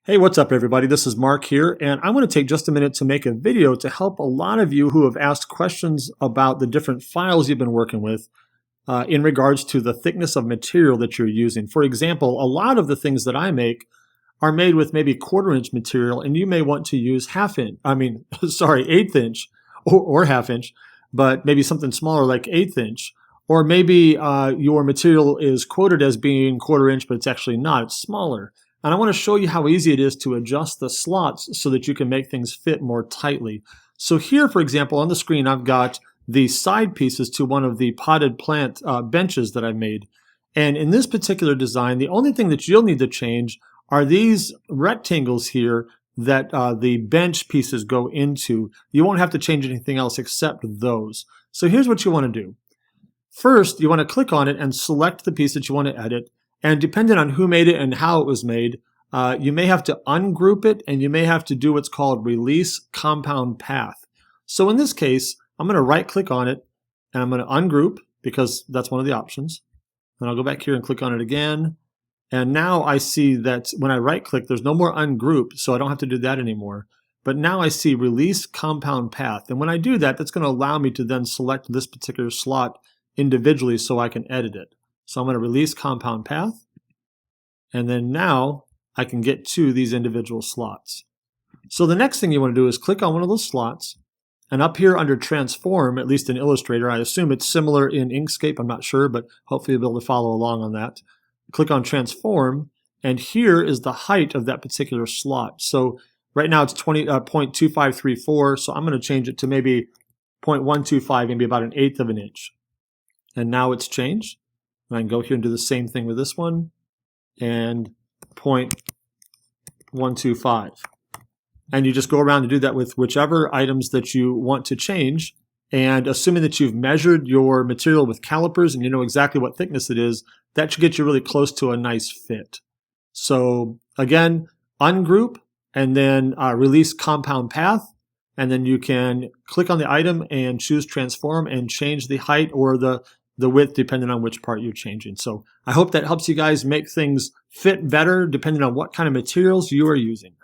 Hey, what's up everybody? This is Mark here, and I want to take just a minute to make a video to help a lot of you who have asked questions about the different files you've been working with in regards to the thickness of material that you're using. For example, a lot of the things that I make are made with maybe 1/4 inch material, and you may want to use eighth inch or half inch, but maybe something smaller like 1/8 inch. Or maybe your material is quoted as being 1/4 inch, but it's actually not, it's smaller. And I want to show you how easy it is to adjust the slots so that you can make things fit more tightly. So here, for example, on the screen, I've got the side pieces to one of the potted plant benches that I made. And in this particular design, the only thing that you'll need to change are these rectangles here that the bench pieces go into. You won't have to change anything else except those. So here's what you want to do. First, you want to click on it and select the piece that you want to edit. And depending on who made it and how it was made, you may have to ungroup it, and you may have to do what's called release compound path. So in this case, I'm going to right click on it and I'm going to ungroup because that's one of the options. Then I'll go back here and click on it again. And now I see that when I right click, there's no more ungroup, so I don't have to do that anymore. But now I see release compound path. And when I do that, that's going to allow me to then select this particular slot individually so I can edit it. So I'm going to release compound path, and then now I can get to these individual slots. So the next thing you want to do is click on one of those slots, and up here under transform, at least in Illustrator, I assume it's similar in Inkscape, I'm not sure, but hopefully you'll be able to follow along on that. Click on transform, and here is the height of that particular slot. So right now it's 0.2534, so I'm going to change it to maybe 0.125, maybe about 1/8 of an inch. And now it's changed. I can go here and do the same thing with this one, and 0.125. And you just go around and do that with whichever items that you want to change. And assuming that you've measured your material with calipers and you know exactly what thickness it is, that should get you really close to a nice fit. So again, ungroup and then release compound path. And then you can click on the item and choose transform and change the height or the width depending on which part you're changing. So I hope that helps you guys make things fit better depending on what kind of materials you are using.